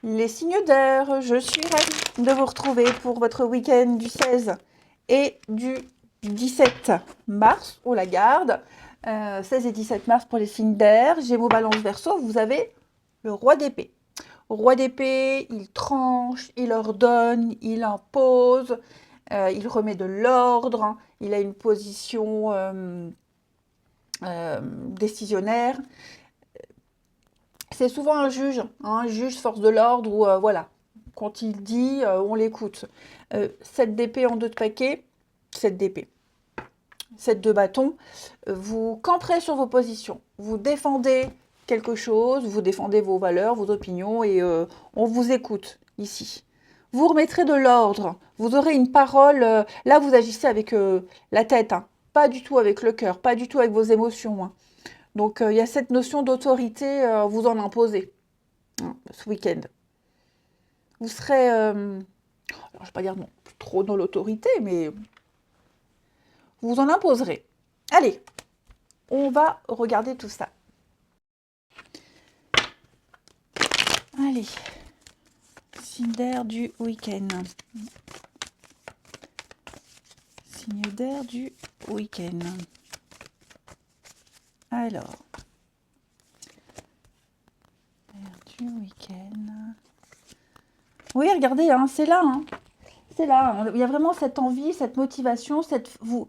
Les signes d'air, je suis ravie de vous retrouver pour votre week-end du 16 et du 17 mars. On la garde. 16 et 17 mars pour les signes d'air. Gémeaux, Balance, Verseau, vous avez le roi d'épée. Roi d'épée, il tranche, il ordonne, il impose, il remet de l'ordre, il a une position décisionnaire. C'est souvent un juge force de l'ordre, où voilà, quand il dit, on l'écoute. 7 d'épée en 2 de paquet, 7 d'épée, 7 de bâton, vous camperez sur vos positions, vous défendez quelque chose, vous défendez vos valeurs, vos opinions, et on vous écoute ici. Vous remettrez de l'ordre, vous aurez une parole, là vous agissez avec la tête, hein, pas du tout avec le cœur, pas du tout avec vos émotions, hein. Donc, il y a cette notion d'autorité, vous en imposez, hein, ce week-end. Vous serez, alors je ne vais pas dire non, trop dans l'autorité, mais vous en imposerez. Allez, on va regarder tout ça. Allez, signe d'air du week-end. Signe d'air du week-end. Alors, du week-end. Oui, regardez, hein, c'est là. Hein. C'est là. Hein. Il y a vraiment cette envie, cette motivation. Vous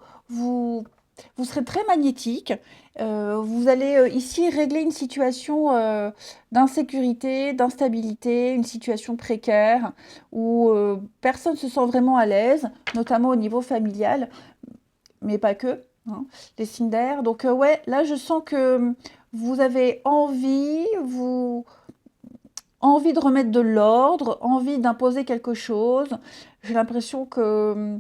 serez très magnétique. Vous allez ici régler une situation d'insécurité, d'instabilité, une situation précaire où personne ne se sent vraiment à l'aise, notamment au niveau familial, mais pas que. Hein, les signes d'air. Donc ouais, là je sens que vous avez envie de remettre de l'ordre, envie d'imposer quelque chose. J'ai l'impression que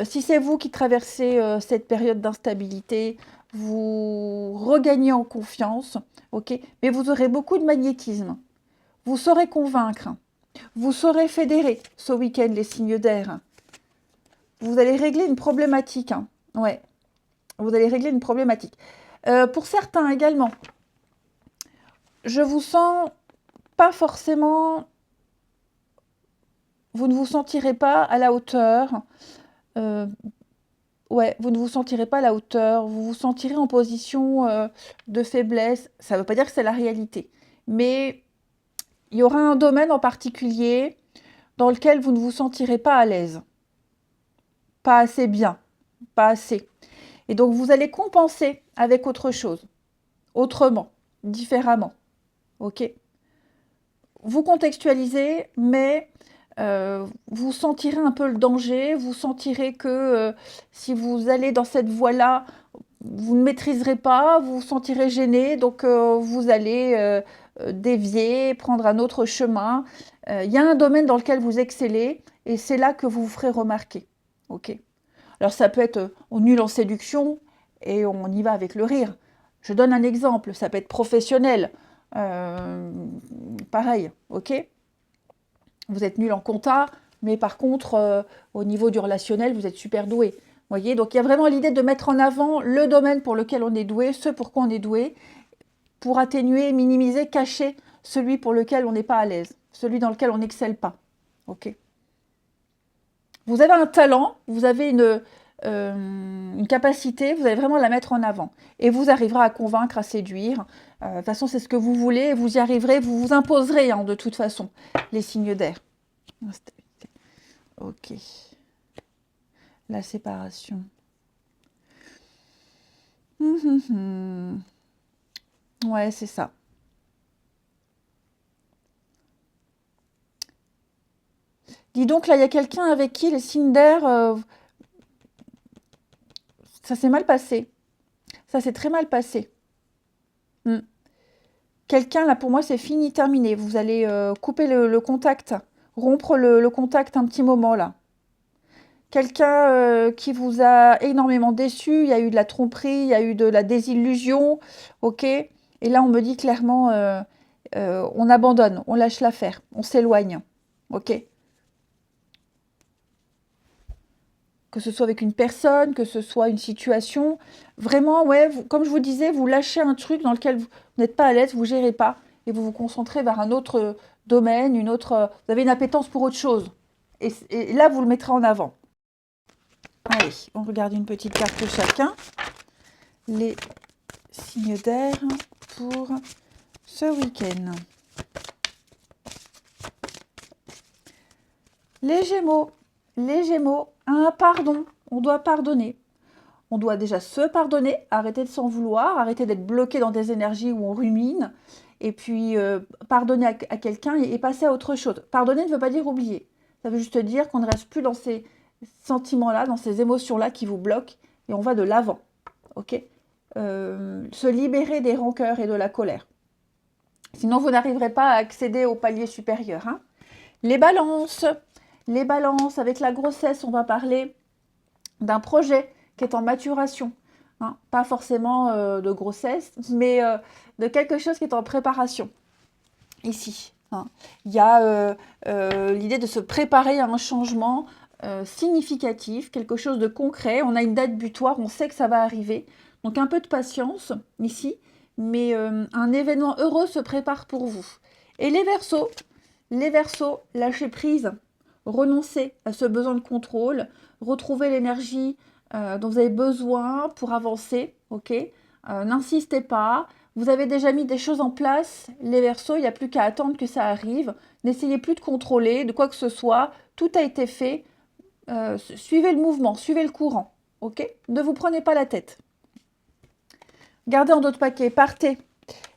si c'est vous qui traversez cette période d'instabilité, vous regagnez en confiance, ok? Mais vous aurez beaucoup de magnétisme. Vous saurez convaincre. Vous saurez fédérer ce week-end les signes d'air. Vous allez régler une problématique. Hein. Ouais. Vous allez régler une problématique. Pour certains également, je vous sens pas forcément... Vous ne vous sentirez pas à la hauteur. Ouais, vous ne vous sentirez pas à la hauteur. Vous vous sentirez en position de faiblesse. Ça ne veut pas dire que c'est la réalité. Mais il y aura un domaine en particulier dans lequel vous ne vous sentirez pas à l'aise. Pas assez bien. Pas assez. Et donc, vous allez compenser avec autre chose, autrement, différemment. Ok? Vous contextualisez, mais vous sentirez un peu le danger, vous sentirez que si vous allez dans cette voie-là, vous ne maîtriserez pas, vous vous sentirez gêné, donc vous allez dévier, prendre un autre chemin. Il y a un domaine dans lequel vous excellez, et c'est là que vous vous ferez remarquer. Ok? Alors ça peut être nul en séduction et on y va avec le rire. Je donne un exemple, ça peut être professionnel. Pareil, ok? Vous êtes nul en compta, mais par contre, au niveau du relationnel, vous êtes super doué. Voyez, donc il y a vraiment l'idée de mettre en avant le domaine pour lequel on est doué, ce pour quoi on est doué, pour atténuer, minimiser, cacher celui pour lequel on n'est pas à l'aise, celui dans lequel on n'excelle pas. Ok? Vous avez un talent, vous avez une capacité, vous allez vraiment la mettre en avant. Et vous arriverez à convaincre, à séduire. De toute façon, c'est ce que vous voulez, vous y arriverez, vous vous imposerez hein, de toute façon, les signes d'air. Ok. La séparation. Ouais, c'est ça. Dis donc, là, il y a quelqu'un avec qui les signes d'air, ça s'est mal passé. Ça s'est très mal passé. Quelqu'un, là, pour moi, c'est fini, terminé. Vous allez couper le contact, rompre le contact un petit moment, là. Quelqu'un qui vous a énormément déçu, il y a eu de la tromperie, il y a eu de la désillusion, ok? Et là, on me dit clairement, on abandonne, on lâche l'affaire, on s'éloigne, ok? Que ce soit avec une personne, que ce soit une situation. Vraiment, ouais, comme je vous disais, vous lâchez un truc dans lequel vous n'êtes pas à l'aise, vous ne gérez pas. et vous vous concentrez vers un autre domaine, vous avez une appétence pour autre chose. Et là, vous le mettrez en avant. Allez, on regarde une petite carte chacun. Les signes d'air pour ce week-end. Les Gémeaux, un pardon, on doit pardonner. On doit déjà se pardonner, arrêter de s'en vouloir, arrêter d'être bloqué dans des énergies où on rumine, et puis pardonner à quelqu'un et passer à autre chose. Pardonner ne veut pas dire oublier. Ça veut juste dire qu'on ne reste plus dans ces sentiments-là, dans ces émotions-là qui vous bloquent, et on va de l'avant. Ok, se libérer des rancœurs et de la colère. Sinon, vous n'arriverez pas à accéder au palier supérieur. Hein. Les balances, avec la grossesse, on va parler d'un projet qui est en maturation. Hein. Pas forcément de grossesse, mais de quelque chose qui est en préparation. Ici, hein. Il y a l'idée de se préparer à un changement significatif, quelque chose de concret. On a une date butoir, on sait que ça va arriver. Donc un peu de patience ici, mais un événement heureux se prépare pour vous. Et les Verseaux, lâchez prise, renoncez à ce besoin de contrôle, retrouvez l'énergie dont vous avez besoin pour avancer, ok. N'insistez pas, vous avez déjà mis des choses en place, les Verseaux, il n'y a plus qu'à attendre que ça arrive. N'essayez plus de contrôler, de quoi que ce soit, tout a été fait. Suivez le mouvement, suivez le courant, ok. Ne vous prenez pas la tête. Gardez en d'autres paquets, partez.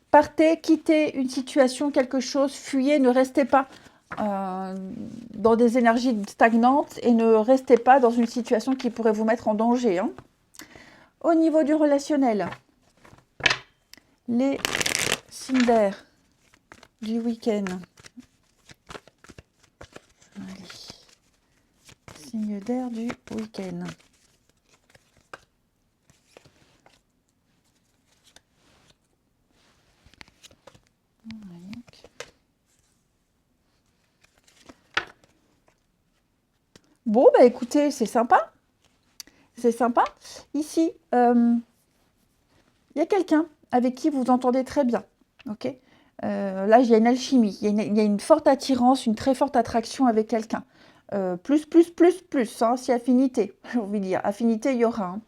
Partez, quittez une situation, quelque chose, fuyez, ne restez pas dans des énergies stagnantes et ne restez pas dans une situation qui pourrait vous mettre en danger. Hein. Au niveau du relationnel, les signes d'air du week-end. Signes d'air du week-end. Bon, bah écoutez, c'est sympa. C'est sympa. Ici, il y a quelqu'un avec qui vous entendez très bien. Ok. Là, il y a une alchimie. Il y a une forte attirance, une très forte attraction avec quelqu'un. Plus, hein, si affinité, j'ai envie de dire. Affinité, il y aura. Hein.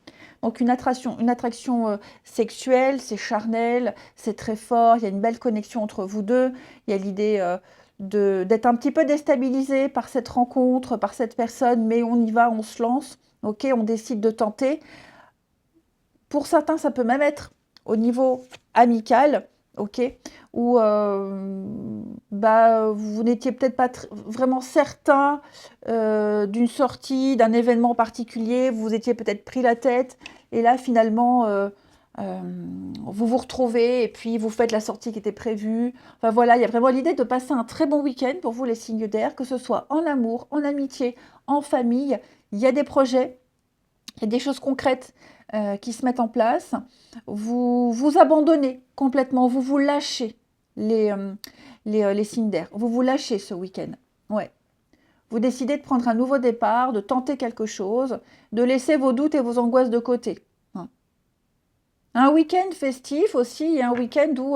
Donc, une attraction sexuelle, c'est charnel, c'est très fort. Il y a une belle connexion entre vous deux. Il y a l'idée d'être un petit peu déstabilisé par cette rencontre, par cette personne, mais on y va, on se lance, ok, on décide de tenter. Pour certains, ça peut même être au niveau amical, ok, où vous n'étiez peut-être pas vraiment certain d'une sortie, d'un événement particulier, vous vous étiez peut-être pris la tête, et là, finalement, vous vous retrouvez et puis vous faites la sortie qui était prévue. Enfin voilà, il y a vraiment l'idée de passer un très bon week-end pour vous les signes d'air, que ce soit en amour, en amitié, en famille. Il y a des projets, il y a des choses concrètes qui se mettent en place. Vous vous abandonnez complètement, vous vous lâchez les signes d'air. Vous vous lâchez ce week-end. Ouais. Vous décidez de prendre un nouveau départ, de tenter quelque chose, de laisser vos doutes et vos angoisses de côté. Un week-end festif aussi, et un week-end où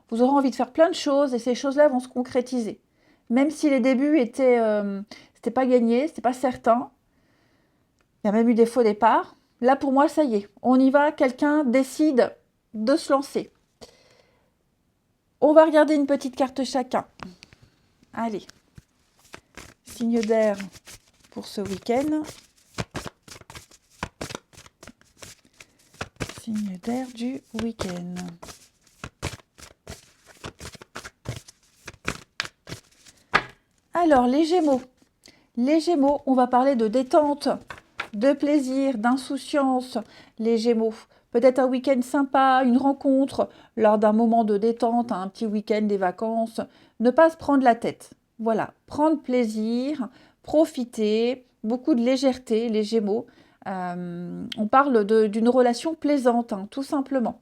vous aurez envie de faire plein de choses et ces choses-là vont se concrétiser. Même si les débuts c'était pas gagné, c'était pas certain, il y a même eu des faux départs. Là, pour moi, ça y est, on y va, quelqu'un décide de se lancer. On va regarder une petite carte chacun. Allez, signe d'air pour ce week-end. Signe d'air du week-end. Alors, les Gémeaux. Les Gémeaux, on va parler de détente, de plaisir, d'insouciance. Les Gémeaux, peut-être un week-end sympa, une rencontre, lors d'un moment de détente, un petit week-end, des vacances. Ne pas se prendre la tête. Voilà, prendre plaisir, profiter, beaucoup de légèreté, les Gémeaux. On parle d'une relation plaisante, hein, tout simplement.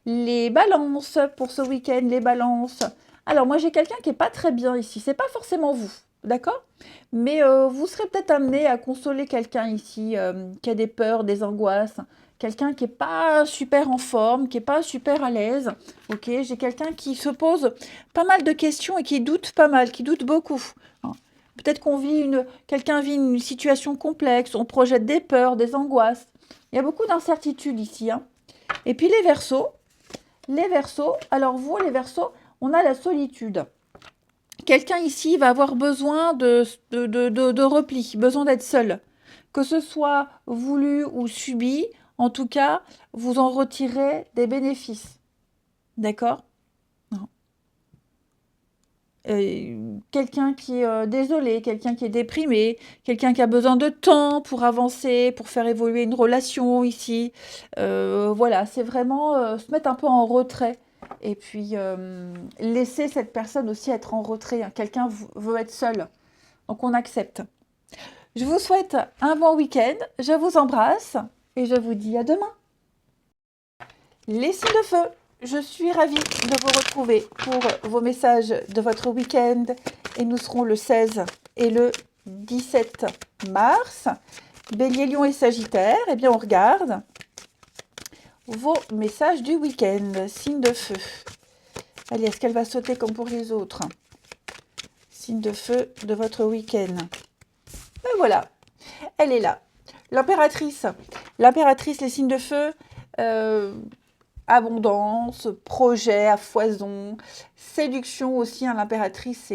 Les balances, pour ce week-end, les balances. Alors, moi, j'ai quelqu'un qui n'est pas très bien ici. C'est pas forcément vous, d'accord? Mais vous serez peut-être amené à consoler quelqu'un ici qui a des peurs, des angoisses, quelqu'un qui n'est pas super en forme, qui n'est pas super à l'aise. Ok, j'ai quelqu'un qui se pose pas mal de questions et qui doute pas mal, qui doute beaucoup. Hein. Peut-être quelqu'un vit une situation complexe, on projette des peurs, des angoisses. Il y a beaucoup d'incertitudes ici. Hein. Et puis les Verseaux, alors vous les Verseaux, on a la solitude. Quelqu'un ici va avoir besoin de repli, besoin d'être seul. Que ce soit voulu ou subi, en tout cas, vous en retirez des bénéfices. D'accord? Quelqu'un qui est désolé, quelqu'un qui est déprimé, quelqu'un qui a besoin de temps pour avancer, pour faire évoluer une relation ici. Voilà, c'est vraiment se mettre un peu en retrait. Et puis laisser cette personne aussi être en retrait. Hein. Quelqu'un veut être seul. Donc on accepte. Je vous souhaite un bon week-end. Je vous embrasse et je vous dis à demain. Les signes de feu, je suis ravie de vous retrouver pour vos messages de votre week-end et nous serons le 16 et le 17 mars. Bélier, Lion et Sagittaire, eh bien on regarde vos messages du week-end. Signe de feu. Allez, est-ce qu'elle va sauter comme pour les autres? Signe de feu de votre week-end. Ben voilà, elle est là. L'impératrice, les signes de feu, abondance, projet à foison, séduction aussi. Hein, l'impératrice,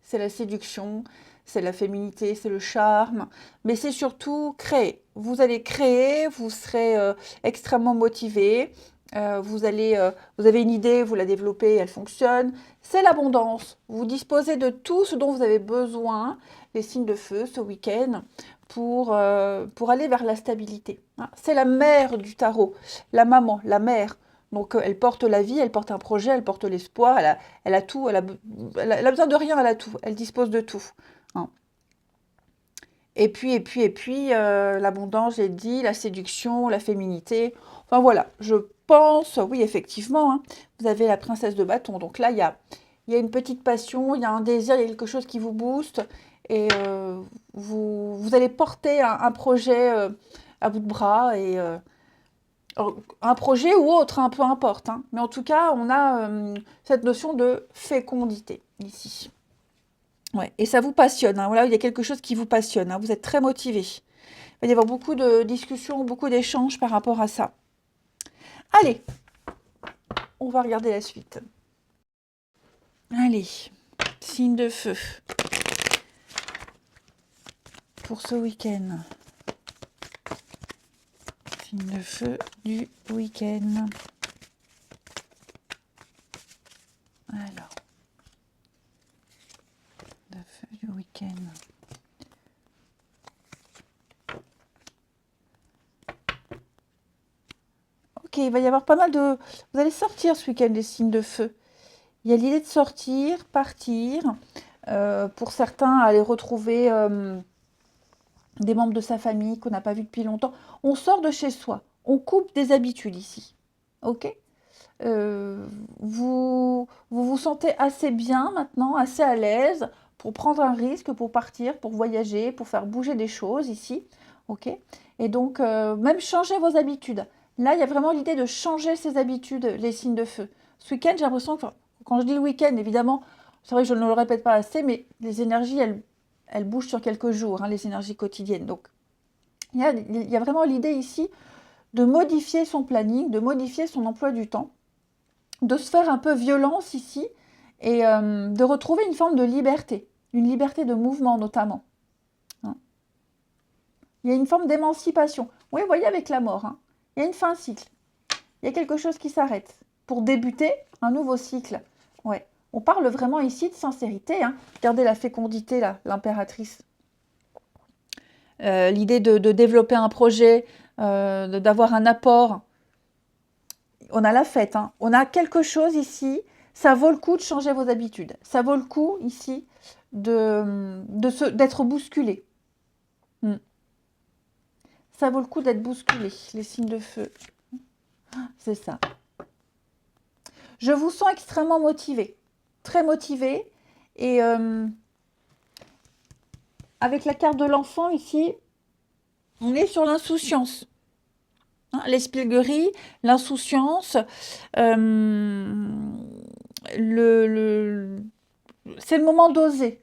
c'est la séduction, c'est la féminité, c'est le charme, mais c'est surtout créer. Vous allez créer, vous serez extrêmement motivé. Vous avez une idée, vous la développez, elle fonctionne. C'est l'abondance. Vous disposez de tout ce dont vous avez besoin, les signes de feu, ce week-end, pour aller vers la stabilité. Hein. C'est la mère du tarot, la maman, la mère. Donc, elle porte la vie, elle porte un projet, elle porte l'espoir, elle a tout, elle a besoin de rien, elle a tout, elle dispose de tout. Hein. Et puis, l'abondance, j'ai dit, la séduction, la féminité. Enfin voilà, je pense, oui, effectivement, hein, vous avez la princesse de bâton. Donc là, il y a une petite passion, il y a un désir, il y a quelque chose qui vous booste. Et vous allez porter un projet à bout de bras. Et un projet ou autre, hein, peu importe. Hein. Mais en tout cas, on a cette notion de fécondité ici. Ouais, et ça vous passionne, hein. Voilà, il y a quelque chose qui vous passionne, hein. Vous êtes très motivé. Il va y avoir beaucoup de discussions, beaucoup d'échanges par rapport à ça. Allez, on va regarder la suite. Allez, signe de feu. Pour ce week-end. Signe de feu du week-end. Alors. De feu du week-end. Ok, il va y avoir pas mal de... Vous allez sortir ce week-end, les signes de feu. Il y a l'idée de sortir, partir. Pour certains, aller retrouver des membres de sa famille qu'on n'a pas vu depuis longtemps. On sort de chez soi. On coupe des habitudes ici. Ok vous sentez assez bien maintenant, assez à l'aise pour prendre un risque, pour partir, pour voyager, pour faire bouger des choses ici. Ok et donc, même changer vos habitudes. Là, il y a vraiment l'idée de changer ses habitudes, les signes de feu. Ce week-end, j'ai l'impression que, quand je dis le week-end, évidemment, c'est vrai que je ne le répète pas assez, mais les énergies, elles bougent sur quelques jours, hein, les énergies quotidiennes. Donc, il y a vraiment l'idée ici de modifier son planning, de modifier son emploi du temps, de se faire un peu violence ici et de retrouver une forme de liberté, une liberté de mouvement notamment. Hein. Il y a une forme d'émancipation. Oui, vous voyez avec la mort, hein. Il y a une fin de cycle. Il y a quelque chose qui s'arrête pour débuter un nouveau cycle. Ouais. On parle vraiment ici de sincérité. Hein. Regardez la fécondité, là, l'impératrice. L'idée de développer un projet, d'avoir un apport. On a la fête, hein. On a quelque chose ici. Ça vaut le coup de changer vos habitudes. Ça vaut le coup ici d'être bousculé. Ça vaut le coup d'être bousculé, les signes de feu. C'est ça. Je vous sens extrêmement motivé. Très motivé. Et avec la carte de l'enfant ici, on est sur l'insouciance. hein, l'espièglerie, l'insouciance, le c'est le moment d'oser.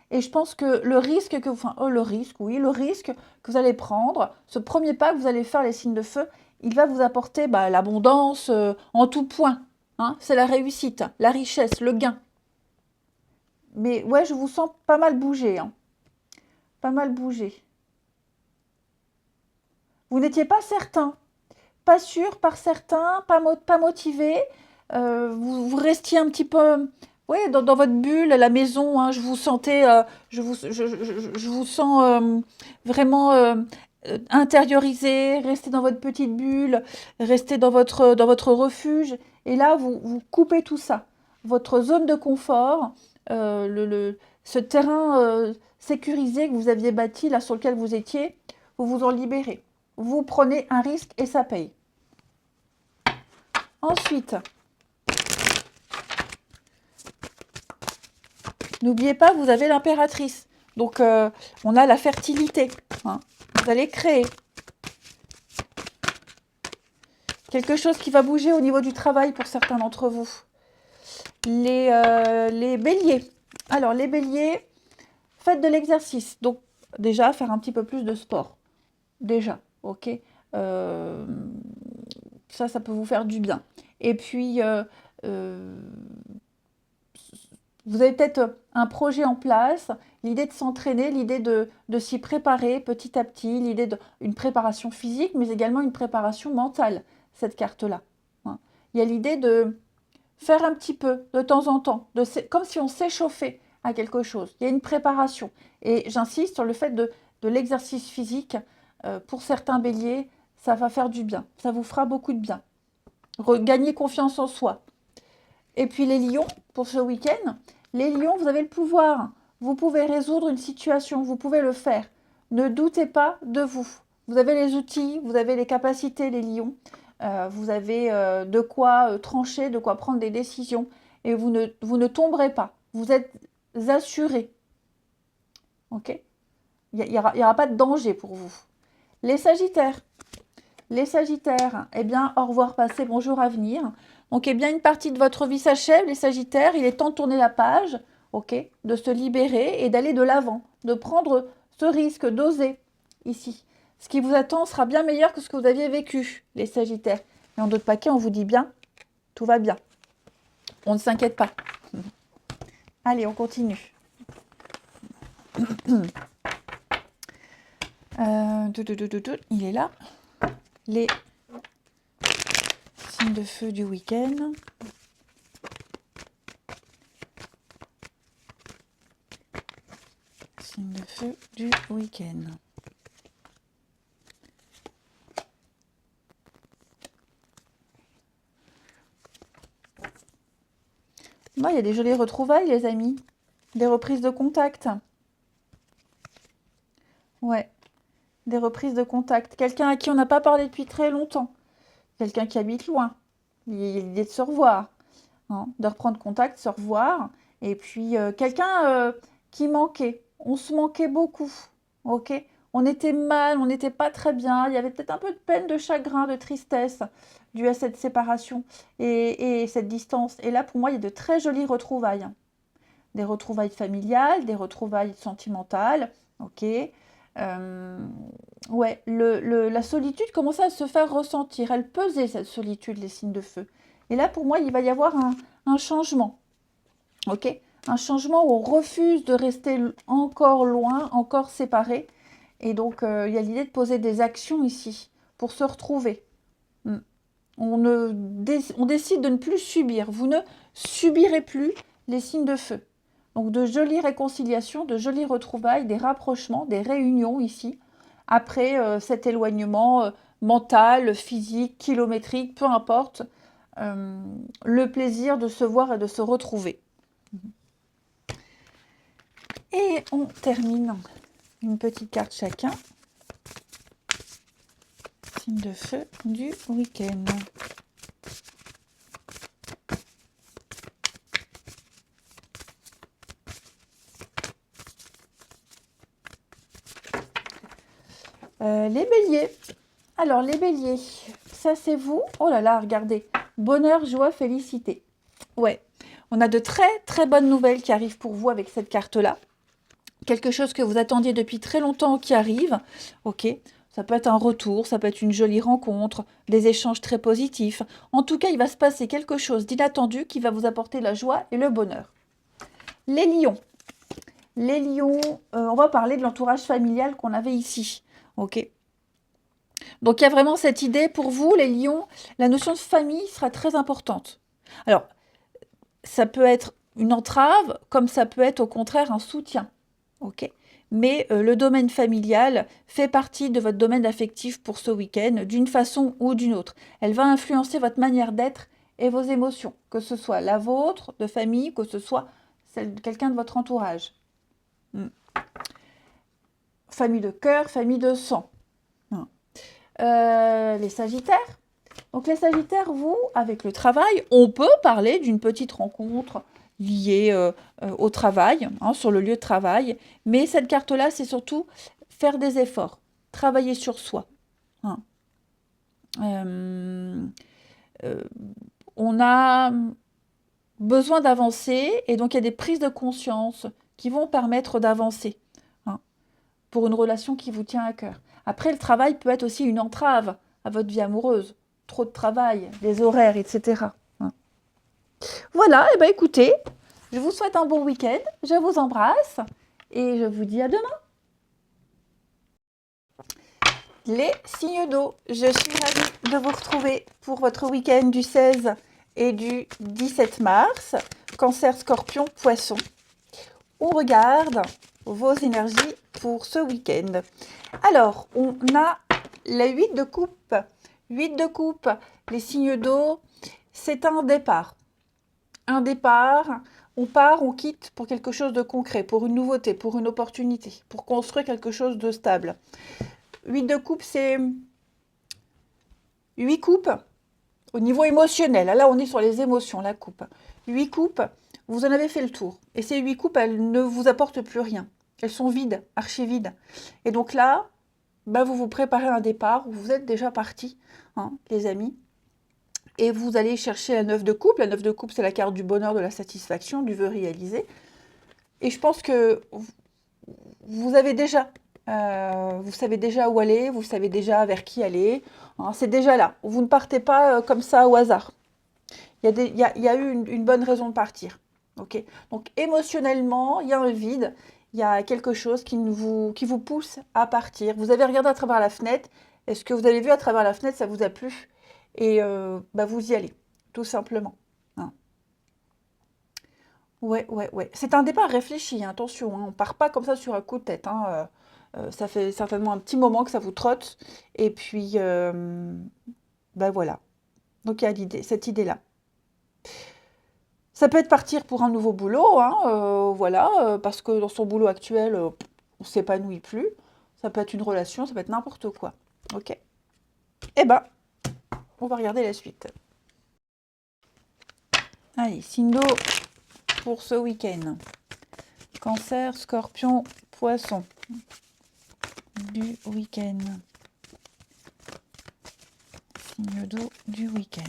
Et je pense que le risque que, enfin, oh, le risque, oui, le risque que vous allez prendre, ce premier pas que vous allez faire, les signes de feu, il va vous apporter bah, l'abondance en tout point. Hein, c'est la réussite, la richesse, le gain. Mais ouais, je vous sens pas mal bouger, hein, pas mal bouger. Vous n'étiez pas certain, pas sûr, pas certain, pas motivé. Vous restiez un petit peu, ouais, dans votre bulle à la maison. Hein, je vous sentais, je vous sens vraiment intériorisé, rester dans votre petite bulle, rester dans votre refuge. Et là, vous coupez tout ça. Votre zone de confort, ce terrain sécurisé que vous aviez bâti, là sur lequel vous étiez, vous vous en libérez. Vous prenez un risque et ça paye. Ensuite, n'oubliez pas, vous avez l'impératrice. Donc, on a la fertilité. Hein. Vous allez créer quelque chose qui va bouger au niveau du travail pour certains d'entre vous. Les béliers. Alors, les béliers, faites de l'exercice. Donc, déjà, faire un petit peu plus de sport. Déjà, ok. Ça peut vous faire du bien. Et puis, vous avez peut-être un projet en place, l'idée de s'entraîner, l'idée de s'y préparer petit à petit, l'idée d'une préparation physique, mais également une préparation mentale, cette carte-là. Hein. Il y a l'idée de faire un petit peu, de temps en temps, comme si on s'échauffait à quelque chose. Il y a une préparation. Et j'insiste sur le fait de l'exercice physique. Pour certains béliers, ça va faire du bien. Ça vous fera beaucoup de bien. Regagner confiance en soi. Et puis les lions, pour ce week-end, les lions, vous avez le pouvoir. Vous pouvez résoudre une situation, vous pouvez le faire. Ne doutez pas de vous. Vous avez les outils, vous avez les capacités, les lions. Vous avez de quoi trancher, de quoi prendre des décisions. Et vous ne tomberez pas. Vous êtes assurés. Ok? Il n'y aura pas de danger pour vous. Les sagittaires. Les sagittaires, eh bien, au revoir passé, bonjour à venir. Donc, eh bien, une partie de votre vie s'achève, les sagittaires. Il est temps de tourner la page, ok, de se libérer et d'aller de l'avant, de prendre ce risque, d'oser ici. Ce qui vous attend sera bien meilleur que ce que vous aviez vécu, les sagittaires. Et en d'autres paquets, on vous dit bien, tout va bien. On ne s'inquiète pas. Allez, on continue. Il est là. Les signes de feu du week-end. Signes de feu du week-end. Moi, il y a des jolies retrouvailles, les amis. Des reprises de contact. Ouais, des reprises de contact. Quelqu'un à qui on n'a pas parlé depuis très longtemps. Quelqu'un qui habite loin. L'idée de se revoir. Hein, de reprendre contact, se revoir. Et puis, quelqu'un qui manquait. On se manquait beaucoup. Ok? On était mal, on n'était pas très bien. Il y avait peut-être un peu de peine, de chagrin, de tristesse dû à cette séparation et cette distance. Et là, pour moi, il y a de très jolies retrouvailles. Des retrouvailles familiales, des retrouvailles sentimentales. Ok? Ouais, la solitude commençait à se faire ressentir. Elle pesait, cette solitude, les signes de feu. Et là, pour moi, il va y avoir un changement. Ok? Un changement où on refuse de rester encore loin, encore séparé. Et donc, il y a l'idée de poser des actions ici pour se retrouver. On décide de ne plus subir. Vous ne subirez plus les signes de feu. Donc, de jolies réconciliations, de jolies retrouvailles, des rapprochements, des réunions ici, après cet éloignement mental, physique, kilométrique, peu importe, le plaisir de se voir et de se retrouver. Et on termine une petite carte chacun. Signe de feu du week-end. Les béliers. Alors, les béliers, ça c'est vous. Oh là là, regardez. Bonheur, joie, félicité. Ouais, on a de très très bonnes nouvelles qui arrivent pour vous avec cette carte-là. Quelque chose que vous attendiez depuis très longtemps qui arrive. Ok, ça peut être un retour, ça peut être une jolie rencontre, des échanges très positifs. En tout cas, il va se passer quelque chose d'inattendu qui va vous apporter la joie et le bonheur. Les lions. Les lions, on va parler de l'entourage familial qu'on avait ici. Ok. Donc il y a vraiment cette idée pour vous, les lions, la notion de famille sera très importante. Alors, ça peut être une entrave, comme ça peut être au contraire un soutien. Ok. Mais le domaine familial fait partie de votre domaine affectif pour ce week-end, d'une façon ou d'une autre. Elle va influencer votre manière d'être et vos émotions, que ce soit la vôtre, de famille, que ce soit celle de quelqu'un de votre entourage. Famille de cœur, famille de sang. Les sagittaires. Donc les sagittaires, vous, avec le travail, on peut parler d'une petite rencontre liée au travail, hein, sur le lieu de travail. Mais cette carte-là, c'est surtout faire des efforts, travailler sur soi. Hein. On a besoin d'avancer et donc il y a des prises de conscience qui vont permettre d'avancer, hein, pour une relation qui vous tient à cœur. Après, le travail peut être aussi une entrave à votre vie amoureuse. Trop de travail, des horaires, etc. Hein. Voilà, et bien écoutez, je vous souhaite un bon week-end, je vous embrasse et je vous dis à demain. Les signes d'eau, je suis ravie de vous retrouver pour votre week-end du 16 et du 17 mars. Cancer, Scorpion, Poisson. On regarde vos énergies pour ce week-end. Alors, on a la 8 de coupe. 8 de coupe, les signes d'eau, c'est un départ. Un départ, on part, on quitte pour quelque chose de concret, pour une nouveauté, pour une opportunité, pour construire quelque chose de stable. 8 de coupe, c'est 8 coupes au niveau émotionnel. Là, on est sur les émotions, la coupe. 8 coupes, vous en avez fait le tour. Et ces 8 coupes, elles ne vous apportent plus rien. Elles sont vides, archi vides. Et donc là, bah, vous vous préparez un départ, vous êtes déjà partis, hein, les amis. Et vous allez chercher la 9 de coupe. La 9 de coupe, c'est la carte du bonheur, de la satisfaction, du vœu réalisé. Et je pense que vous avez déjà, vous savez déjà où aller, vous savez déjà vers qui aller. Hein, c'est déjà là. Vous ne partez pas comme ça au hasard. Il y a eu une bonne raison de partir. Okay. Donc émotionnellement, il y a un vide, il y a quelque chose qui vous pousse à partir. Vous avez regardé à travers la fenêtre. Est-ce que vous avez vu à travers la fenêtre, ça vous a plu? Et bah, vous y allez, tout simplement. Hein. Ouais. C'est un départ réfléchi, hein, attention, hein, on ne part pas comme ça sur un coup de tête. Hein, ça fait certainement un petit moment que ça vous trotte. Et puis, bah voilà. Donc il y a cette idée-là. Ça peut être partir pour un nouveau boulot, hein, voilà, parce que dans son boulot actuel, on ne s'épanouit plus. Ça peut être une relation, ça peut être n'importe quoi. Ok. Eh ben, on va regarder la suite. Allez, signe d'eau pour ce week-end. Cancer, Scorpion, Poisson. Du week-end. Signe d'eau du week-end.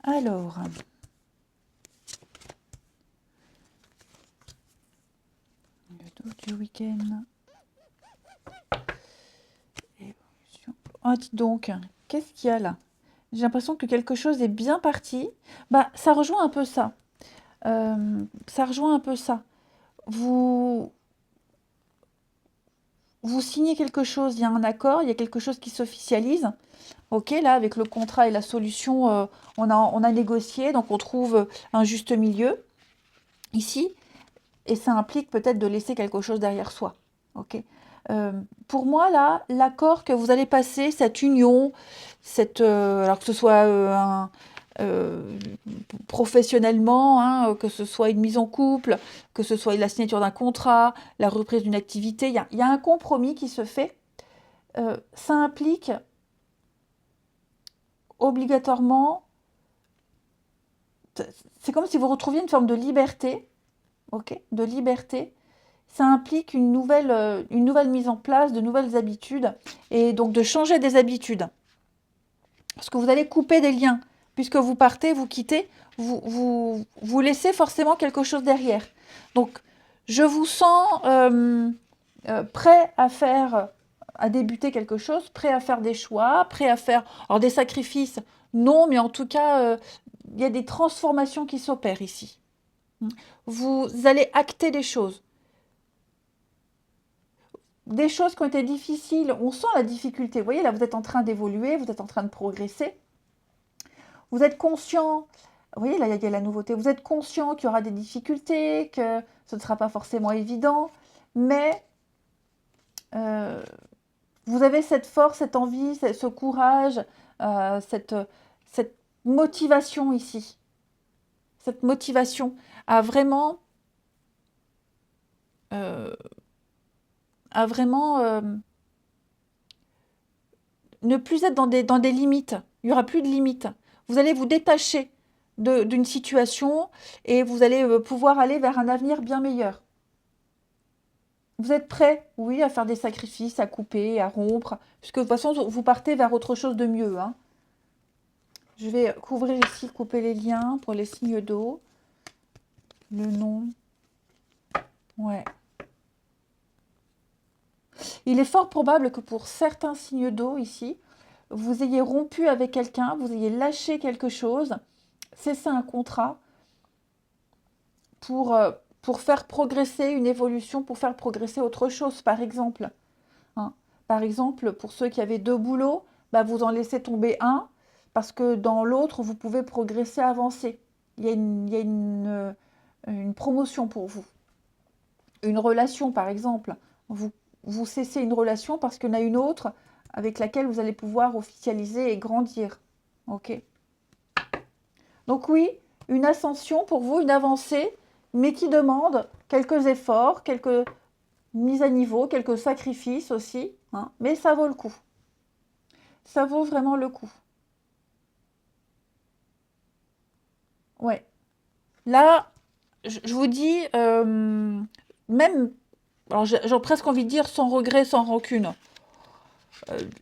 Alors, le dos du week-end. Évolution. Oh, dis donc, qu'est-ce qu'il y a là? J'ai l'impression que quelque chose est bien parti. Bah, ça rejoint un peu ça. Ça rejoint un peu ça. Vous, vous signez quelque chose, il y a un accord, il y a quelque chose qui s'officialise. Ok, là, avec le contrat et la solution, on a négocié, donc on trouve un juste milieu ici. Et ça implique peut-être de laisser quelque chose derrière soi. Ok. Pour moi, là, l'accord que vous allez passer, cette union, alors que ce soit professionnellement, hein, que ce soit une mise en couple, que ce soit la signature d'un contrat, la reprise d'une activité, il y a un compromis qui se fait. Ça implique obligatoirement, c'est comme si vous retrouviez une forme de liberté, ok, de liberté, ça implique une nouvelle mise en place, de nouvelles habitudes, et donc de changer des habitudes. Parce que vous allez couper des liens. Puisque vous partez, vous quittez, vous laissez forcément quelque chose derrière. Donc, je vous sens prêt à débuter quelque chose, prêt à faire des choix, prêt à faire alors des sacrifices, non, mais en tout cas, il y a des transformations qui s'opèrent ici. Vous allez acter des choses. Des choses qui ont été difficiles, on sent la difficulté. Vous voyez, là, vous êtes en train d'évoluer, vous êtes en train de progresser. Vous êtes conscient, vous voyez, là, il y a la nouveauté. Vous êtes conscient qu'il y aura des difficultés, que ce ne sera pas forcément évident, mais euh, vous avez cette force, cette envie, ce courage, cette motivation ici. Cette motivation à vraiment, euh, à vraiment ne plus être dans des limites. Il n'y aura plus de limites. Vous allez vous détacher d'une situation et vous allez pouvoir aller vers un avenir bien meilleur. Vous êtes prêt, oui, à faire des sacrifices, à couper, à rompre, puisque de toute façon, vous partez vers autre chose de mieux, hein. Je vais couvrir ici, couper les liens pour les signes d'eau. Le nom. Ouais. Il est fort probable que pour certains signes d'eau ici, vous ayez rompu avec quelqu'un, vous ayez lâché quelque chose, cessé un contrat pour faire progresser une évolution, pour faire progresser autre chose, par exemple. Hein. Par exemple, pour ceux qui avaient deux boulots, bah, vous en laissez tomber un, parce que dans l'autre, vous pouvez progresser, avancer. Il y a une promotion pour vous. Une relation, par exemple. Vous cessez une relation parce qu'il y en a une autre avec laquelle vous allez pouvoir officialiser et grandir. Ok. Donc oui, une ascension pour vous, une avancée, mais qui demande quelques efforts, quelques mises à niveau, quelques sacrifices aussi, hein, mais ça vaut le coup. Ça vaut vraiment le coup. Ouais. Là, je vous dis, même, alors j'ai presque envie de dire sans regret, sans rancune.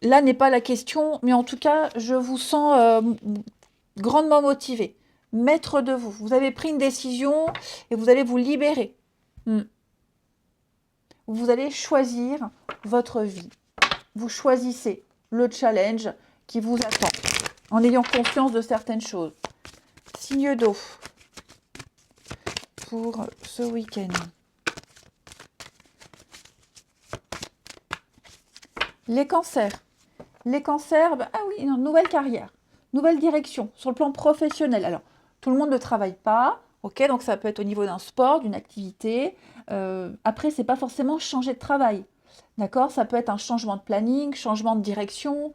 Là n'est pas la question, mais en tout cas, je vous sens grandement motivé, maître de vous. Vous avez pris une décision et vous allez vous libérer. Hmm. Vous allez choisir votre vie. Vous choisissez le challenge qui vous attend en ayant conscience de certaines choses. Signe d'eau pour ce week-end. Les cancers. Les cancers, ah oui, une nouvelle carrière, nouvelle direction sur le plan professionnel. Alors, tout le monde ne travaille pas, ok, donc ça peut être au niveau d'un sport, d'une activité. Après, c'est pas forcément changer de travail, d'accord? Ça peut être un changement de planning, changement de direction,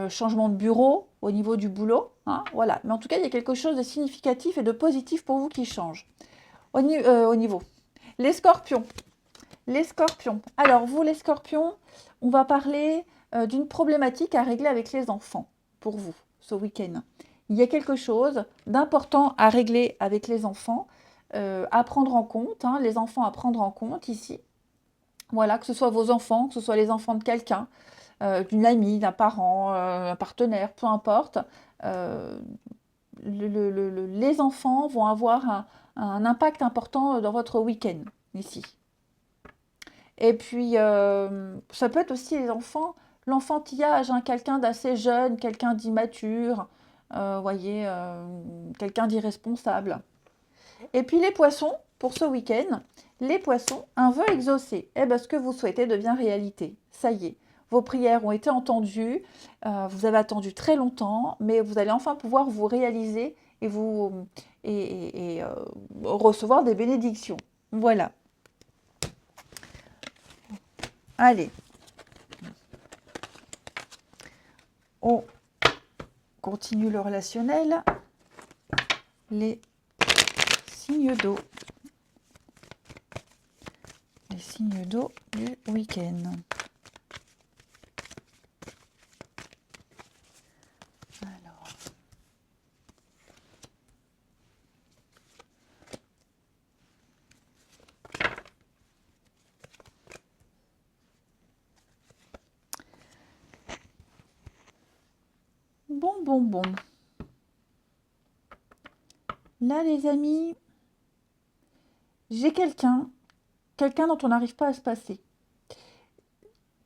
changement de bureau au niveau du boulot, hein, voilà. Mais en tout cas, il y a quelque chose de significatif et de positif pour vous qui change. Au niveau. Les scorpions. Les scorpions. Alors, vous, les scorpions, on va parler d'une problématique à régler avec les enfants pour vous ce week-end. Il y a quelque chose d'important à régler avec les enfants, à prendre en compte, hein, les enfants à prendre en compte ici. Voilà, que ce soit vos enfants, que ce soit les enfants de quelqu'un, d'une amie, d'un parent, un partenaire, peu importe. euh, les enfants vont avoir un impact important dans votre week-end ici. Et puis, ça peut être aussi les enfants, l'enfantillage, hein, quelqu'un d'assez jeune, quelqu'un d'immature, voyez, quelqu'un d'irresponsable. Et puis les poissons, pour ce week-end, les poissons, un vœu exaucé. Eh bien, ce que vous souhaitez devient réalité. Ça y est, vos prières ont été entendues, vous avez attendu très longtemps, mais vous allez enfin pouvoir vous réaliser et recevoir des bénédictions. Voilà. Allez, on continue le relationnel. Les signes d'eau. Les signes d'eau du week-end. Alors. Bon. Là, les amis, j'ai quelqu'un dont on n'arrive pas à se passer.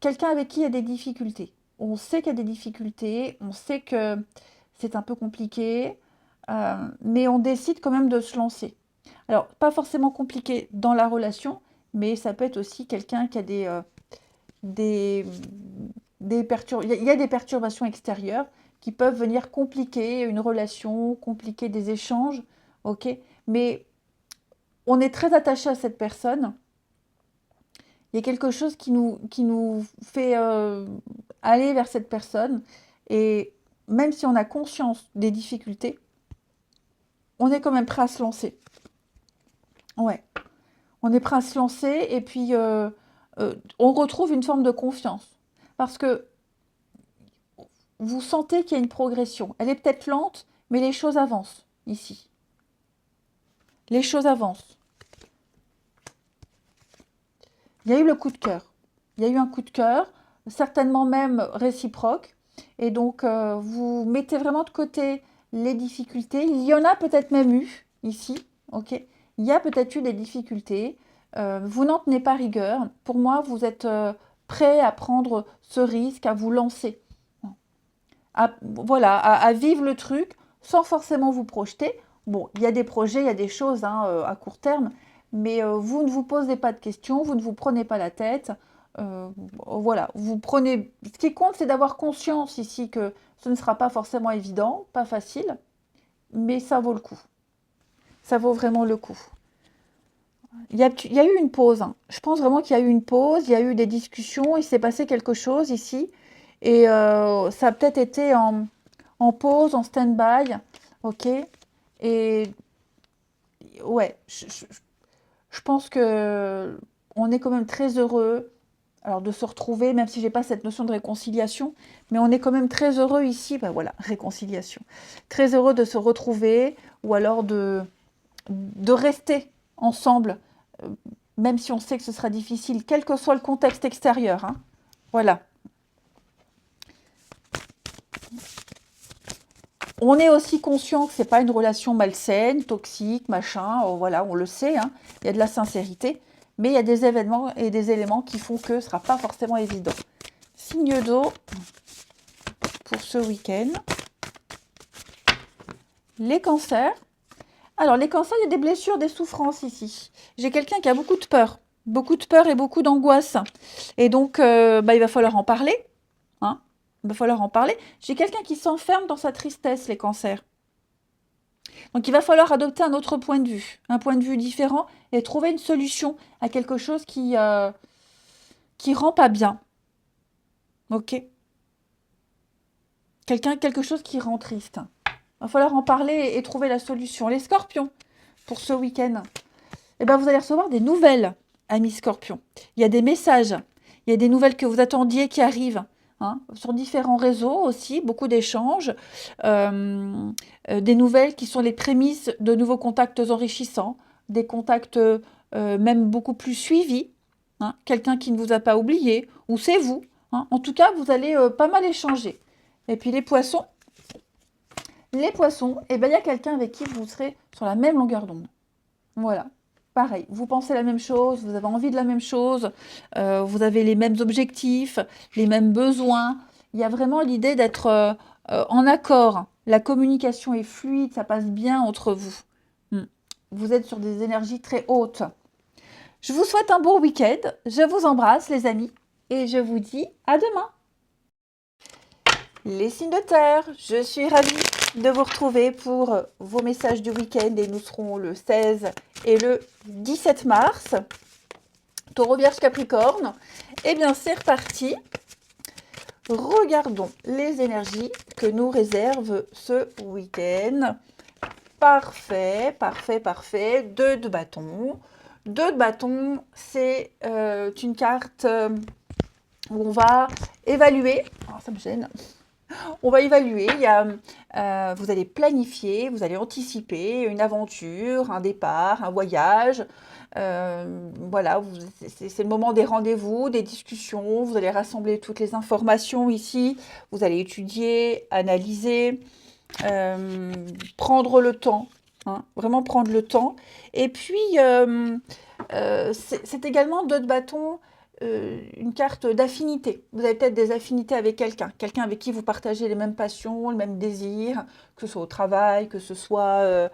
Quelqu'un avec qui il y a des difficultés. On sait qu'il y a des difficultés, on sait que c'est un peu compliqué, mais on décide quand même de se lancer. Alors, pas forcément compliqué dans la relation, mais ça peut être aussi quelqu'un qui a des il y a des perturbations extérieures qui peuvent venir compliquer une relation, compliquer des échanges, ok? Mais on est très attaché à cette personne. Il y a quelque chose qui nous fait aller vers cette personne. Et même si on a conscience des difficultés, on est quand même prêt à se lancer. Ouais, on est prêt à se lancer et puis on retrouve une forme de confiance. Parce que vous sentez qu'il y a une progression. Elle est peut-être lente, mais les choses avancent ici. Les choses avancent. Il y a eu le coup de cœur. Il y a eu un coup de cœur, certainement même réciproque. Et donc, vous mettez vraiment de côté les difficultés. Il y en a peut-être même eu ici, ok? Il y a peut-être eu des difficultés. Vous n'en tenez pas rigueur. Pour moi, vous êtes prêt à prendre ce risque, à vous lancer. Voilà, à vivre le truc sans forcément vous projeter. Bon, il y a des projets, il y a des choses à court terme, mais vous ne vous posez pas de questions, vous ne vous prenez pas la tête. Voilà, vous prenez. Ce qui compte, c'est d'avoir conscience ici que ce ne sera pas forcément évident, pas facile, mais ça vaut le coup. Ça vaut vraiment le coup. Il y a eu une pause, hein. Je pense vraiment qu'il y a eu une pause, il y a eu des discussions, il s'est passé quelque chose ici. Et ça a peut-être été en pause, en stand-by. Ok. Et ouais, je pense que on est quand même très heureux alors de se retrouver, même si j'ai pas cette notion de réconciliation, mais on est quand même très heureux ici, ben voilà, réconciliation. Très heureux de se retrouver ou alors de rester ensemble, euh, même si on sait que ce sera difficile, quel que soit le contexte extérieur, hein. Voilà. On est aussi conscient que c'est pas une relation malsaine, toxique, machin, voilà, on le sait, hein. Il y a de la sincérité, mais il y a des événements et des éléments qui font que ce ne sera pas forcément évident. Signe d'eau pour ce week-end. Les cancers. Alors, les cancers, il y a des blessures, des souffrances ici. J'ai quelqu'un qui a beaucoup de peur et beaucoup d'angoisse. Et donc, il va falloir en parler, hein. Il va falloir en parler. J'ai quelqu'un qui s'enferme dans sa tristesse, les cancers. Donc, il va falloir adopter un autre point de vue, un point de vue différent et trouver une solution à quelque chose qui rend pas bien. Ok? Quelque chose qui rend triste. Il va falloir en parler et trouver la solution. Les scorpions, pour ce week-end, eh ben, vous allez recevoir des nouvelles, amis scorpions. Il y a des messages, il y a des nouvelles que vous attendiez qui arrivent. Hein, sur différents réseaux aussi, beaucoup d'échanges, des nouvelles qui sont les prémices de nouveaux contacts enrichissants, des contacts même beaucoup plus suivis, hein, quelqu'un qui ne vous a pas oublié, ou c'est vous. Hein. En tout cas, vous allez pas mal échanger. Et puis les poissons, eh ben, il y a quelqu'un avec qui vous serez sur la même longueur d'onde. Voilà. Pareil, vous pensez la même chose, vous avez envie de la même chose, vous avez les mêmes objectifs, les mêmes besoins. Il y a vraiment l'idée d'être en accord. La communication est fluide, ça passe bien entre vous. Vous êtes sur des énergies très hautes. Je vous souhaite un bon week-end. Je vous embrasse, les amis, et je vous dis à demain. Les signes de terre, je suis ravie de vous retrouver pour vos messages du week-end et nous serons le 16 et le 17 mars. Taureau, Vierge, Capricorne. Eh bien, c'est reparti. Regardons les énergies que nous réserve ce week-end. Parfait, parfait, parfait. 2 de bâton. 2 de bâton, c'est une carte où on va évaluer. Oh, ça me gêne. On va évaluer, vous allez planifier, vous allez anticiper une aventure, un départ, un voyage. Voilà, c'est le moment des rendez-vous, des discussions. Vous allez rassembler toutes les informations ici. Vous allez étudier, analyser, prendre le temps, hein, vraiment prendre le temps. Et puis, c'est également deux de bâton, une carte d'affinité. Vous avez peut-être des affinités avec quelqu'un, quelqu'un avec qui vous partagez les mêmes passions, les mêmes désirs, que ce soit au travail, que ce soit euh,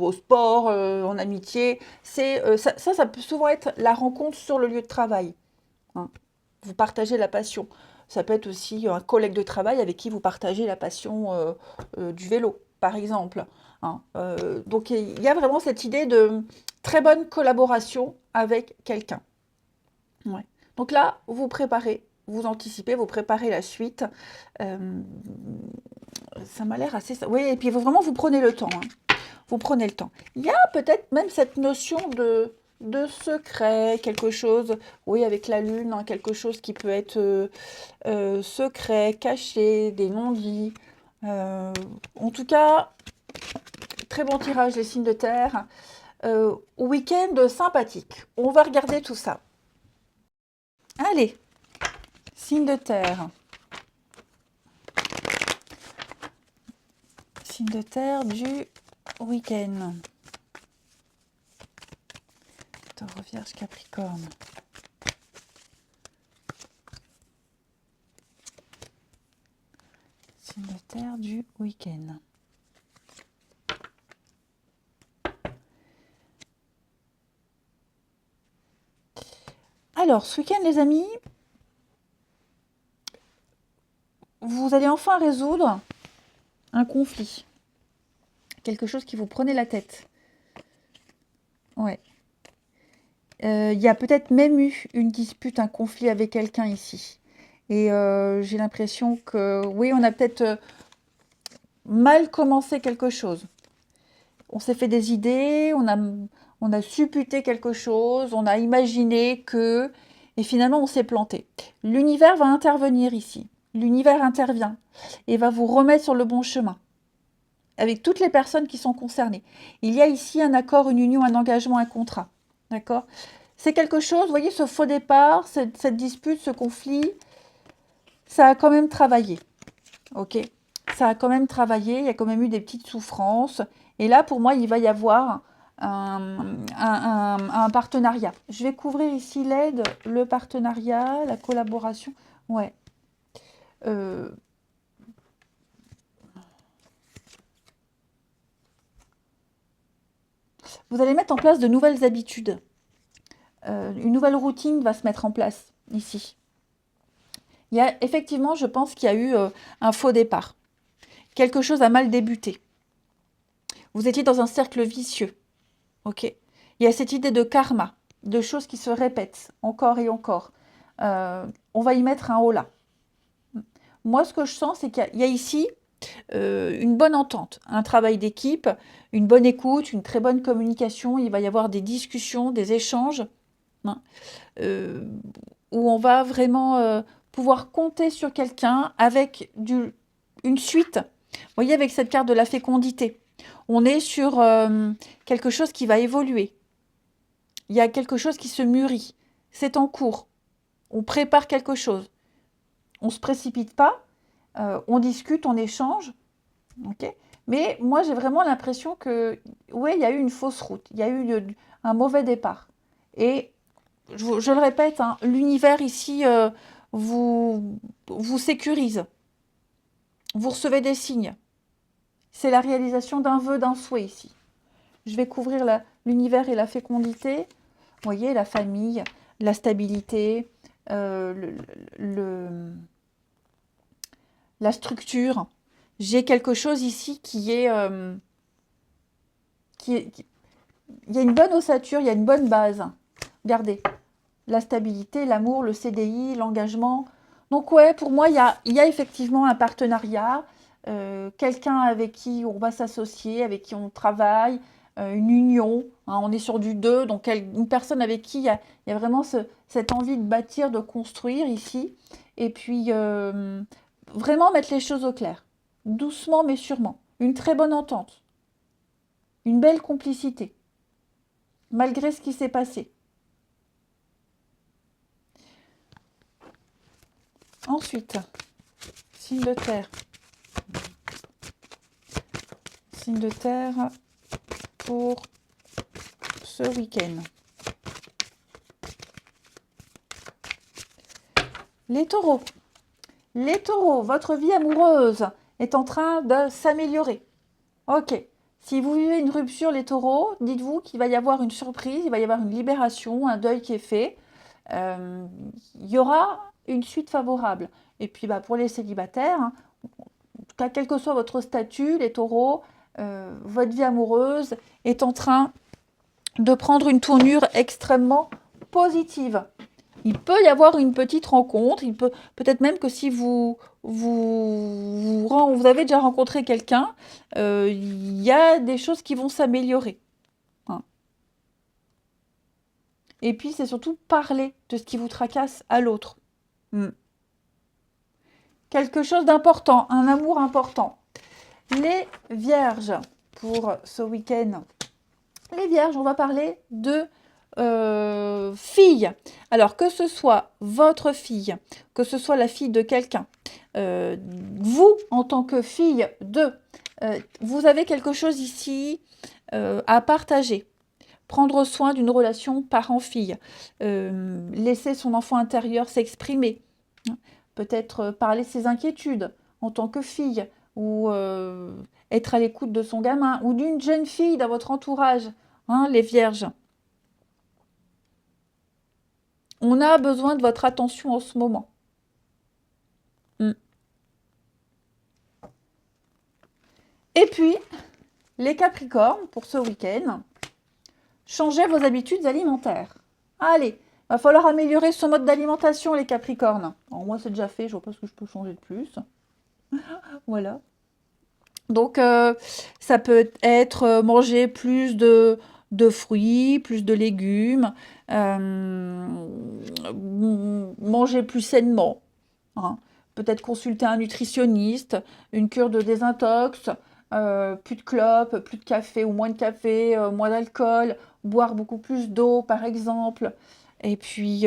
au sport, en amitié. Ça peut souvent être la rencontre sur le lieu de travail, hein. Vous partagez la passion. Ça peut être aussi un collègue de travail avec qui vous partagez la passion du vélo, par exemple, hein. Donc il y a vraiment cette idée de très bonne collaboration avec quelqu'un. Ouais. Donc là, vous préparez, vous anticipez, vous préparez la suite. Euh, Ça m'a l'air assez... Oui, et puis vraiment, vous prenez le temps, hein. Vous prenez le temps. Il y a peut-être même cette notion de secret, quelque chose, oui, avec la lune, hein, quelque chose qui peut être secret, caché, des non-dits. Euh, En tout cas, très bon tirage, les signes de terre. Week-end sympathique. On va regarder tout ça. Allez, signes de terre. Signe de terre du week-end. Taureau, Vierge, Capricorne. Signe de terre du week-end. Alors, ce week-end, les amis, vous allez enfin résoudre un conflit. Quelque chose qui vous prenait la tête. Ouais. Il y a peut-être même eu une dispute, un conflit avec quelqu'un ici. Et j'ai l'impression que, oui, on a peut-être mal commencé quelque chose. On s'est fait des idées, on a supputé quelque chose, on a imaginé que... Et finalement, on s'est planté. L'univers va intervenir ici. L'univers intervient et va vous remettre sur le bon chemin avec toutes les personnes qui sont concernées. Il y a ici un accord, une union, un engagement, un contrat. D'accord? C'est quelque chose, vous voyez, ce faux départ, cette dispute, ce conflit, ça a quand même travaillé. Ok? Ça a quand même travaillé, il y a quand même eu des petites souffrances. Et là, pour moi, il va y avoir un partenariat. Je vais couvrir ici l'aide, le partenariat, la collaboration. Ouais. Euh, Vous allez mettre en place de nouvelles habitudes. Une nouvelle routine va se mettre en place ici. Il y a effectivement, je pense qu'il y a eu un faux départ. Quelque chose a mal débuté. Vous étiez dans un cercle vicieux. Ok? Il y a cette idée de karma, de choses qui se répètent encore et encore. On va y mettre un holà. Moi, ce que je sens, c'est qu'il y a ici une bonne entente, un travail d'équipe, une bonne écoute, une très bonne communication. Il va y avoir des discussions, des échanges, hein, euh, où on va vraiment pouvoir compter sur quelqu'un avec une suite. Vous voyez, avec cette carte de la fécondité, on est sur quelque chose qui va évoluer. Il y a quelque chose qui se mûrit. C'est en cours. On prépare quelque chose. On ne se précipite pas. On discute, on échange. Okay, mais moi, j'ai vraiment l'impression que, oui, il y a eu une fausse route. Il y a eu un mauvais départ. Et je le répète, hein, l'univers ici vous sécurise. Vous recevez des signes. C'est la réalisation d'un vœu, d'un souhait ici. Je vais couvrir l'univers et la fécondité. Vous voyez, la famille, la stabilité, euh, le, la structure. J'ai quelque chose ici qui est... il y a une bonne ossature, il y a une bonne base. Regardez, la stabilité, l'amour, le CDI, l'engagement. Donc ouais, pour moi, il y a effectivement un partenariat, quelqu'un avec qui on va s'associer, avec qui on travaille, une union, hein, on est sur du 2, donc une personne avec qui il y a vraiment cette envie de bâtir, de construire ici. Et puis, vraiment mettre les choses au clair. Doucement mais sûrement. Une très bonne entente. Une belle complicité. Malgré ce qui s'est passé. Ensuite, signe de terre. Signe de terre pour ce week-end. Les taureaux. Les taureaux, votre vie amoureuse est en train de s'améliorer. Ok. Si vous vivez une rupture, les taureaux, dites-vous qu'il va y avoir une surprise, il va y avoir une libération, un deuil qui est fait. Il y aura une suite favorable. Et puis pour les célibataires, hein, en tout cas, quel que soit votre statut, les taureaux, votre vie amoureuse est en train de prendre une tournure extrêmement positive. Il peut y avoir une petite rencontre, peut-être même que si vous avez déjà rencontré quelqu'un, il y a des choses qui vont s'améliorer. Hein. Et puis c'est surtout parler de ce qui vous tracasse à l'autre. Quelque chose d'important, un amour important. Les vierges, pour ce week-end. Les vierges, on va parler de fille. Alors, que ce soit votre fille, que ce soit la fille de quelqu'un, vous, en tant que fille de, vous avez quelque chose ici à partager. Prendre soin d'une relation parent-fille. Laisser son enfant intérieur s'exprimer. Peut-être parler de ses inquiétudes en tant que fille, ou être à l'écoute de son gamin, ou d'une jeune fille dans votre entourage, hein, les vierges. On a besoin de votre attention en ce moment. Et puis, les capricornes, pour ce week-end, changez vos habitudes alimentaires. Allez, va falloir améliorer ce mode d'alimentation, les capricornes. Alors, moi, c'est déjà fait, je vois pas ce que je peux changer de plus. Voilà. Donc, ça peut être manger plus de fruits, plus de légumes, manger plus sainement. Hein. Peut-être consulter un nutritionniste, une cure de désintox, plus de clopes, plus de café ou moins de café, moins d'alcool, boire beaucoup plus d'eau par exemple. Et puis,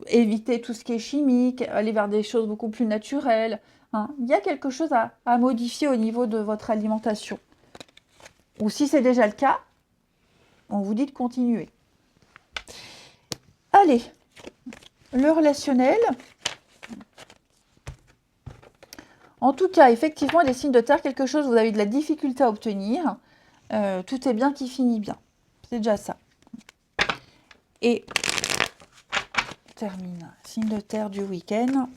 éviter tout ce qui est chimique, aller vers des choses beaucoup plus naturelles. Hein. Il y a quelque chose à modifier au niveau de votre alimentation. Ou si c'est déjà le cas, on vous dit de continuer. Allez, le relationnel. En tout cas, effectivement, les signes de terre, quelque chose, vous avez de la difficulté à obtenir. Tout est bien qui finit bien. C'est déjà ça. Et termine. Signe de terre du week-end.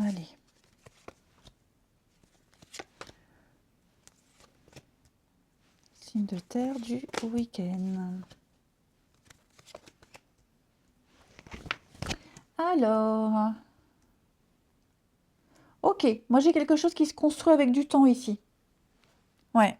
Allez. Signe de terre du week-end. Alors. Ok, moi j'ai quelque chose qui se construit avec du temps ici. Ouais.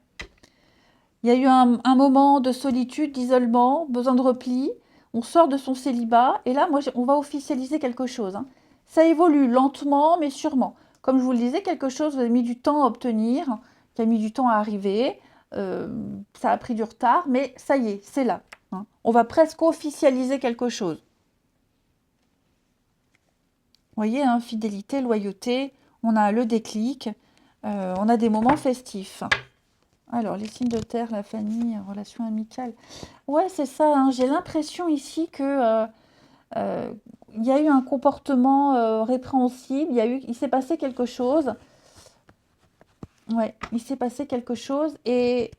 Il y a eu un moment de solitude, d'isolement, besoin de repli. On sort de son célibat. Et là, on va officialiser quelque chose. Hein. Ça évolue lentement, mais sûrement. Comme je vous le disais, quelque chose vous avez mis du temps à obtenir, qui a mis du temps à arriver. Ça a pris du retard, mais ça y est, c'est là. Hein. On va presque officialiser quelque chose. Vous voyez, hein, fidélité, loyauté, on a le déclic, on a des moments festifs. Alors, les signes de terre, la famille, relations amicales. Ouais, c'est ça, hein, j'ai l'impression ici que il y a eu un comportement répréhensible, il s'est passé quelque chose. Ouais, il s'est passé quelque chose et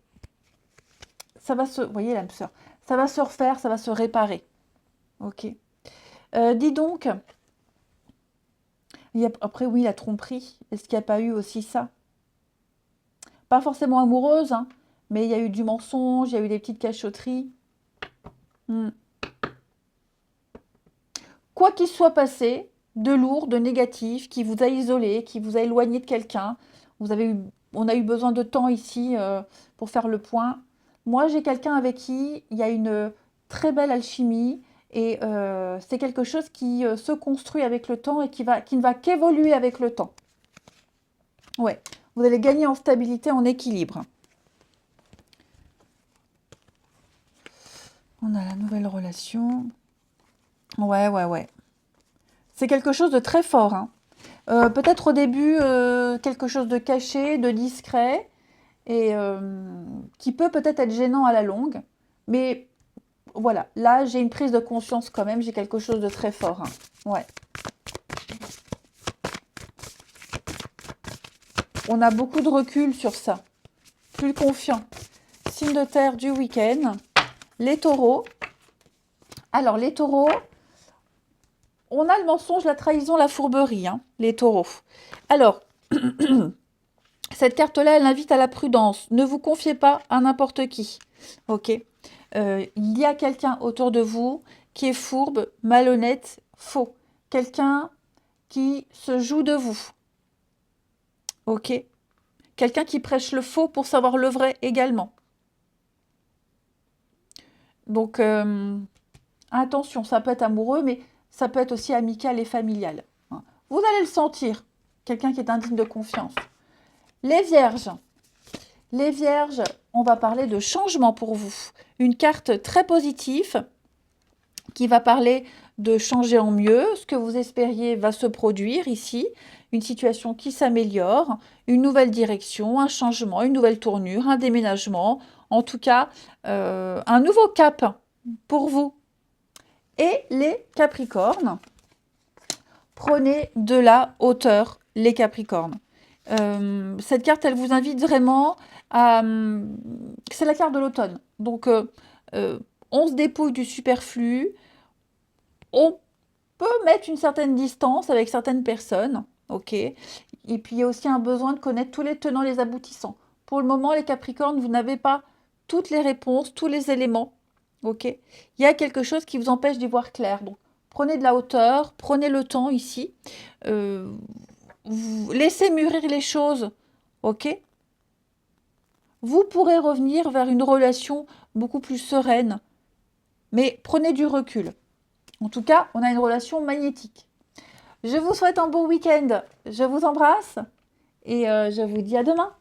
ça va se... Vous voyez, l'âme sœur, ça va se refaire, ça va se réparer. Ok. Dis donc... Après, oui, la tromperie. Est-ce qu'il n'y a pas eu aussi ça? Pas forcément amoureuse, hein, mais il y a eu du mensonge, il y a eu des petites cachotteries. Quoi qu'il soit passé, de lourd, de négatif, qui vous a isolé, qui vous a éloigné de quelqu'un, vous avez eu on a eu besoin de temps ici pour faire le point. Moi, j'ai quelqu'un avec qui il y a une très belle alchimie et c'est quelque chose qui se construit avec le temps et qui ne va qu'évoluer avec le temps. Ouais, vous allez gagner en stabilité, en équilibre. On a la nouvelle relation. Ouais, ouais, ouais. C'est quelque chose de très fort, hein. Peut-être au début, quelque chose de caché, de discret, et qui peut peut-être être gênant à la longue. Mais voilà, là, j'ai une prise de conscience quand même, j'ai quelque chose de très fort, hein. Ouais. On a beaucoup de recul sur ça. Plus confiant. Signe de terre du week-end. Les taureaux. Alors, les taureaux, on a le mensonge, la trahison, la fourberie, hein, les taureaux. Alors, cette carte-là, elle invite à la prudence. Ne vous confiez pas à n'importe qui. Ok. Il y a quelqu'un autour de vous qui est fourbe, malhonnête, faux. Quelqu'un qui se joue de vous. Ok. Quelqu'un qui prêche le faux pour savoir le vrai également. Donc, attention, ça peut être amoureux, mais ça peut être aussi amical et familial. Vous allez le sentir. Quelqu'un qui est indigne de confiance. Les vierges. Les vierges, on va parler de changement pour vous. Une carte très positive qui va parler de changer en mieux. Ce que vous espériez va se produire ici. Une situation qui s'améliore, une nouvelle direction, un changement, une nouvelle tournure, un déménagement. En tout cas, un nouveau cap pour vous. Et les Capricornes, prenez de la hauteur, les Capricornes. Cette carte, elle vous invite vraiment à... C'est la carte de l'automne. Donc, on se dépouille du superflu. On peut mettre une certaine distance avec certaines personnes. Ok. Et puis, il y a aussi un besoin de connaître tous les tenants, les aboutissants. Pour le moment, les Capricornes, vous n'avez pas toutes les réponses, tous les éléments. Ok. Il y a quelque chose qui vous empêche d'y voir clair. Donc, prenez de la hauteur, prenez le temps ici. Vous laissez mûrir les choses, ok? Vous pourrez revenir vers une relation beaucoup plus sereine, mais prenez du recul. En tout cas, on a une relation magnétique. Je vous souhaite un bon week-end. Je vous embrasse et je vous dis à demain.